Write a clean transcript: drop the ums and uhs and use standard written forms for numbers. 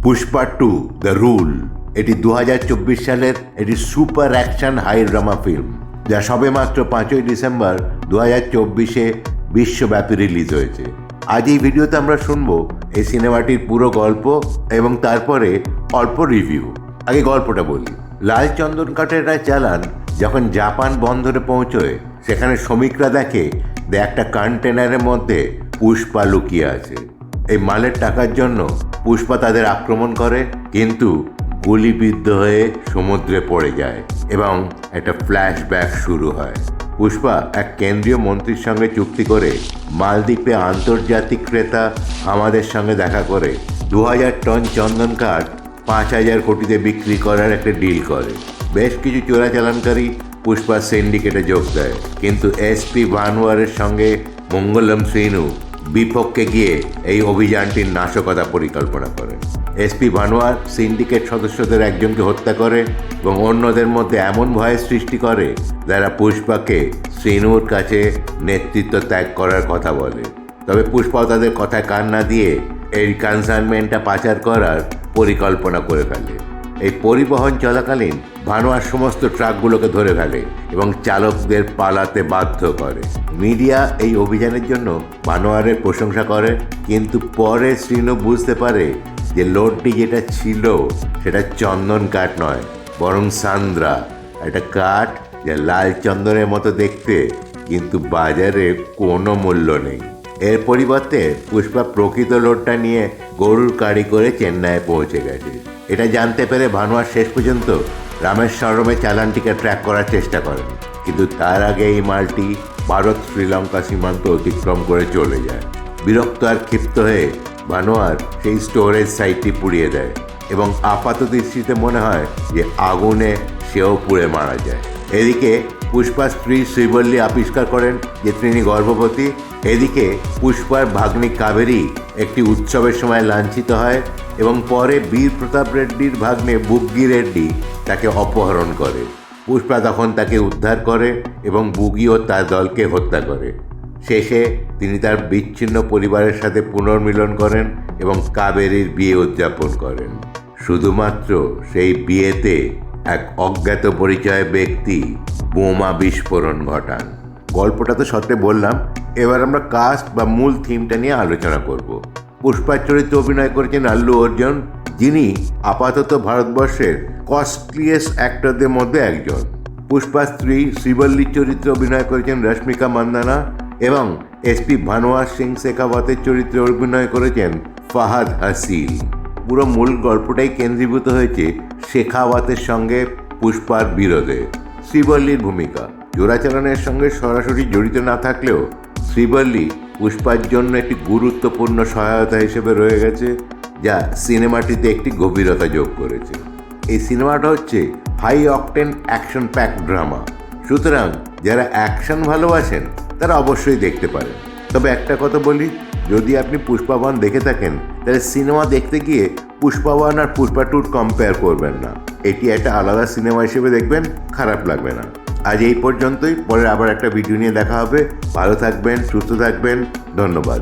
Pushpa 2 the rule এটি 2024 সালের একটি super action high drama film, যা সবেমাত্র 5ই ডিসেম্বর 2024-এ বিশ্বব্যাপী রিলিজ হয়েছে। আজ এই ভিডিওতে আমরা শুনব এই সিনেমাটির পুরো গল্প এবং তারপরে অল্প রিভিউ। আগে গল্পটা বলি। লাল চন্দন কাঠেররা চালান যখন জাপান বন্দরে পৌঁছয়, সেখানে শ্রমিকরা দেখে একটা কন্টেনারের মধ্যে পুষ্পা লুকিয়ে আছে। এই মালের টাকার জন্য পুষ্পা তাদের আক্রমণ করে, কিন্তু গুলিবিদ্ধ হয়ে সমুদ্রে পড়ে যায় এবং একটা ফ্ল্যাশব্যাক শুরু হয়। পুষ্পা এক কেন্দ্রীয় মন্ত্রীর সঙ্গে চুক্তি করে মালদ্বীপে আন্তর্জাতিক ক্রেতা আমাদের সঙ্গে দেখা করে 2000 টন চন্দন কাঠ 5000 কোটিতে বিক্রি করার একটা ডিল করে। বেশ কিছু চোরাচালানকারী পুষ্পার সিন্ডিকেটে যোগ দেয়, কিন্তু এসপি ভানুয়ারের সঙ্গে মঙ্গলম শ্রীনু বিপক্ষে গিয়ে এই অভিযানটির নাশকতা পরিকল্পনা করেন। এসপি ভানুয়ার সিন্ডিকেট সদস্যদের একজনকে হত্যা করে এবং অন্যদের মধ্যে এমন ভয়ের সৃষ্টি করে যারা পুষ্পাকে শ্রীনুর কাছে নেতৃত্ব ত্যাগ করার কথা বলে। তবে পুষ্পাও তাদের কথায় কান না দিয়ে এই কনসাইনমেন্টটা পাচার করার পরিকল্পনা করে ফেলে। এই পরিবহন চলাকালীন ভানুয়ার সমস্ত ট্রাকগুলোকে ধরে ফেলে এবং চালকদের পালাতে বাধ্য করে। মিডিয়া এই অভিযানের জন্য ভানুয়ারের প্রশংসা করে, কিন্তু পরে শ্রীনু বুঝতে পারে যে লোডটি যেটা ছিল সেটা চন্দন কাঠ নয়, বরং সান্দ্রা, একটা কাঠ যা লাল চন্দনের মতো দেখতে, কিন্তু বাজারে কোনো মূল্য নেই। এর পরিবর্তে পুষ্পা প্রকৃত লোডটা নিয়ে গরুর গাড়ি করে চেন্নাইয়ে পৌঁছে গেছে। এটা জানতে পেরে ভানুয়ার শেষ পর্যন্ত রামেশ্বরমে চালানটিকে ট্র্যাক করার চেষ্টা করেন, কিন্তু তার আগে এই মালটি ভারত শ্রীলঙ্কা সীমান্ত অতিক্রম করে চলে যায়। বিরক্ত আর ক্ষিপ্ত হয়ে ভানুয়ার সেই স্টোরেজ সাইটটি পুড়িয়ে দেয় এবং আপাত দৃষ্টিতে মনে হয় যে আগুনে সেও পুড়ে মারা যায়। এদিকে পুষ্পার স্ত্রী শ্রীবল্লী আবিষ্কার করেন যে তিনি গর্ভবতী। এদিকে পুষ্পার ভাগ্নি কাবেরী একটি উৎসবের সময় লাঞ্ছিত হয় এবং পরে বীর প্রতাপ রেড্ডির ভাগ্নে বুগ্গি রেড্ডি তাকে অপহরণ করে। পুষ্পা তখন তাকে উদ্ধার করে এবং বুগিও তার দলকে হত্যা করে। শেষে তিনি তার বিচ্ছিন্ন পরিবারের সাথে পুনর্মিলন করেন এবং কাবেরীর বিয়ে উদযাপন করেন। শুধুমাত্র সেই বিয়েতে এক অজ্ঞাত পরিচয় ব্যক্তি বোমা বিস্ফোরণ ঘটান। গল্পটা তো সত্যি বললাম, এবার আমরা কাস্ট বা মূল থিমটা নিয়ে আলোচনা করব। পুষ্পার চরিত্রে অভিনয় করেছেন আল্লু অর্জুন, যিনি আপাতত ভারতবর্ষের কস্টলিয়েস্ট অ্যাক্টরদের মধ্যে একজন। পুষ্পার স্ত্রী শ্রীবল্লীর চরিত্রে অভিনয় করেছেন রশ্মিকা মান্দানা এবং এসপি ভানুয়ার সিং শেখাওয়াতের চরিত্রে অভিনয় করেছেন ফাহাদ হাসিল। পুরো মূল গল্পটাই কেন্দ্রীভূত হয়েছে শেখাওয়াতের সঙ্গে পুষ্পার বিরোধে। শ্রীবল্লীর ভূমিকা চোরাচালানের সঙ্গে সরাসরি জড়িত না থাকলেও শ্রীবল্লী পুষ্পার জন্য একটি গুরুত্বপূর্ণ সহায়তা হিসেবে রয়ে গেছে, যা সিনেমাটিতে একটি গভীরতা যোগ করেছে। এই সিনেমাটা হচ্ছে high octane action pack drama, সুতরাং যারা অ্যাকশন ভালোবাসেন তারা অবশ্যই দেখতে পারেন। তবে একটা কথা বলি, যদি আপনি পুষ্পা 1 দেখে থাকেন তাহলে সিনেমা দেখতে গিয়ে পুষ্পা 1 আর পুষ্পা 2 কম্পেয়ার করবেন না। এটি একটা আলাদা সিনেমা হিসেবে দেখবেন, খারাপ লাগবে না। আজ এই পর্যন্তই, পরে আবার একটা ভিডিও নিয়ে দেখা হবে। ভালো থাকবেন, সুস্থ থাকবেন, ধন্যবাদ।